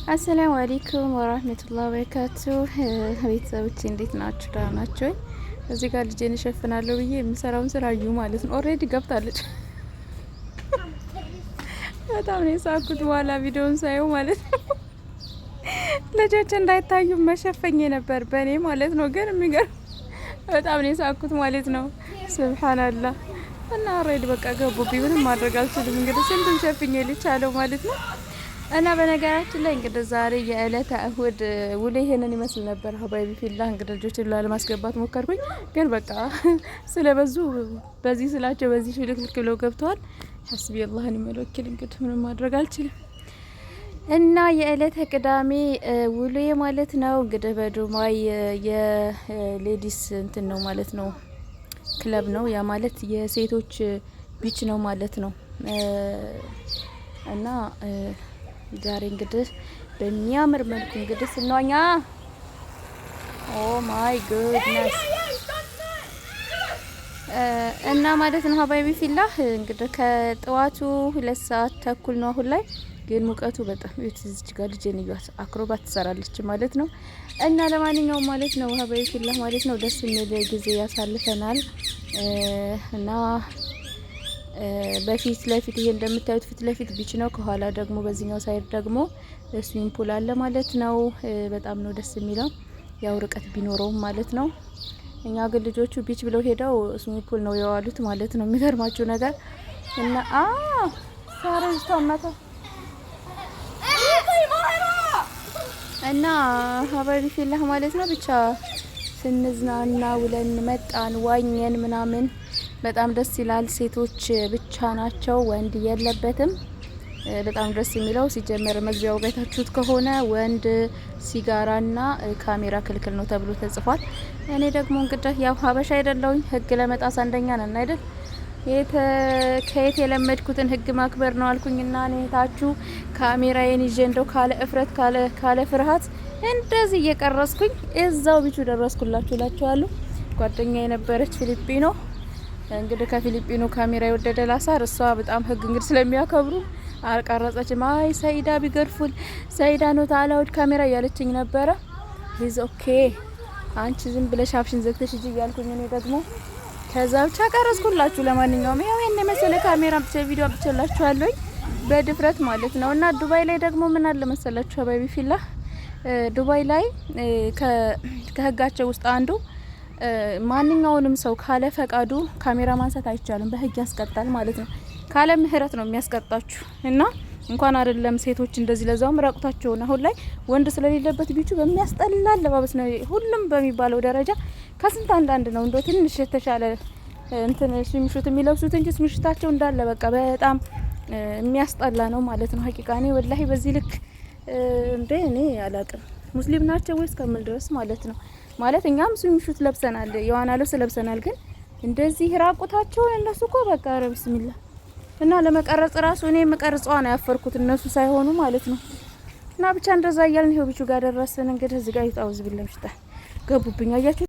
አሰላሙ አለይኩም ወራህመቱላሂ ወበረካቱ። ቤተሰቦቼ እንዴት ናችሁ? ደህና ናችሁ? እዚህ ጋር ልጄን እሸፍናለሁ ብዬ የምሰራውን ስራ እዩ ማለት ነው። ኦሬዲ ገብታለች። በጣም ነው የሳኩት በኋላ ቪዲዮውን ሳየው ማለት ነው። ልጆች እንዳይታዩ መሸፈኝ ነበር በእኔ ማለት ነው። ግን የሚገርም በጣም ነው የሳኩት ማለት ነው። ሱብሃንአላህ። እና ኦሬዲ በቃ ገቡብኝ። ምንም ማድረግ አልችልም። እንግዲህ ስንቱን ሸፍኜ ልቻለው ማለት ነው። እና በነገራችን ላይ እንግዲህ ዛሬ የዕለተ እሁድ ውሎ ይሄንን ይመስል ነበር። ሀባይቢ ፊላ እንግዲህ ልጆችን ላለማስገባት ሞከርኩኝ፣ ግን በቃ ስለበዙ በዚህ ስላቸው በዚህ ሽልክልክ ብለው ገብተዋል። ሐስቢ አላህን ይመለክል። እንግዲህ ምንም ማድረግ አልችልም። እና የዕለተ ቅዳሜ ውሎ ማለት ነው እንግዲህ በዱባይ የሌዲስ እንትን ነው ማለት ነው፣ ክለብ ነው ያ ማለት የሴቶች ቢች ነው ማለት ነው። እና ዛሬ እንግዲህ በሚያምር መልኩ እንግዲህ ስንዋኛ ኦ ማይ ጉድነስ እና ማለት ነው ሀባይቢ ፊላህ እንግዲህ ከጠዋቱ 2 ሰዓት ተኩል ነው አሁን ላይ። ግን ሙቀቱ በጣም እዚች ጋር ልጄን እያት አክሮባት ትሰራለች ማለት ነው። እና ለማንኛውም ማለት ነው ሀባይቢ ፊላህ ማለት ነው ደስ የሚል ጊዜ ያሳልፈናል። እና በፊት ለፊት ይሄ እንደምታዩት ፊት ለፊት ቢች ነው። ከኋላ ደግሞ በዚህኛው ሳይድ ደግሞ ስዊሚንግ ፑል አለ ማለት ነው። በጣም ነው ደስ የሚለው ያው ርቀት ቢኖረውም ማለት ነው። እኛ ግን ልጆቹ ቢች ብለው ሄደው ስዊሚንግ ፑል ነው የዋሉት ማለት ነው። የሚገርማችሁ ነገር እና ሳረጅ ተመታ እና ሀባቢ ፊላህ ማለት ነው። ብቻ ስንዝናና ውለን መጣን፣ ዋኘን ምናምን በጣም ደስ ይላል። ሴቶች ብቻ ናቸው፣ ወንድ የለበትም። በጣም ደስ የሚለው ሲጀመር መግቢያው ቤታችሁት ከሆነ ወንድ ሲጋራና ካሜራ ክልክል ነው ተብሎ ተጽፏል። እኔ ደግሞ እንግዲህ ያው ሀበሻ አይደለሁኝ፣ ህግ ለመጣስ አንደኛ ነን አይደል? ከየት የለመድኩትን ህግ ማክበር ነው አልኩኝና እኔ ታችሁ ካሜራዬን ይዤ እንደው ካለ እፍረት ካለ ፍርሃት እንደዚህ እየቀረስኩኝ እዛው ቢቹ ደረስኩላችሁ እላችኋለሁ። ጓደኛ የነበረች ፊሊፒኖ እንግዲህ ከፊሊፒኖ ካሜራ የወደደ ላሳር እሷ በጣም ህግ እንግዲህ ስለሚያከብሩ አልቀረጸችም። አይ ሰይዳ ቢገርፉል ሰይዳ ነው ታላውድ ካሜራ እያለችኝ ነበረ። ሂዝ ኦኬ አንቺ ዝም ብለሽ አፍሽን ዘግተሽ እጂ እያልኩኝ እኔ ደግሞ ከዛ ብቻ ቀረጽኩላችሁ። ለማንኛውም ያው የኔ መሰለ ካሜራ ብቻ ቪዲዮ ብቻላችኋለሁ በድፍረት ማለት ነው። እና ዱባይ ላይ ደግሞ ምን አለ መሰላችሁ ሀባይቢ ፊላ ዱባይ ላይ ከህጋቸው ውስጥ አንዱ ማንኛውንም ሰው ካለ ፈቃዱ ካሜራ ማንሳት አይቻልም፣ በህግ ያስቀጣል ማለት ነው። ካለ ምህረት ነው የሚያስቀጣችሁ። እና እንኳን አይደለም ሴቶች እንደዚህ ለዛውም ራቁታቸውን አሁን ላይ ወንድ ስለሌለበት ቢቹ በሚያስጠላ አለባበስ ነው ሁሉም በሚባለው ደረጃ ከስንት አንዳንድ ነው እንደው ትንሽ የተሻለ እንትን ስሚሹት የሚለብሱት እንጂ ስሚሽታቸው እንዳለ በቃ በጣም የሚያስጠላ ነው ማለት ነው። ሀቂቃ እኔ ወላሂ በዚህ ልክ እንደ እኔ አላቅም ሙስሊም ናቸው ወይስ ከምን ድረስ ማለት ነው። ማለት እኛም ስሚሹት ለብሰናል፣ የዋና ልብስ ለብሰናል። ግን እንደዚህ ራቁታቸውን እነሱ እኮ በቃ ረብስሚላ እና ለመቀረጽ ራሱ እኔ መቀረጽዋ ነው ያፈርኩት እነሱ ሳይሆኑ ማለት ነው። እና ብቻ እንደዛ እያልን ይሄው ቢቹ ጋር ደረሰን። እንግዲህ እዚህ ጋር ይጣውዝ ቢለምሽታ ገቡብኝ አያችሁ።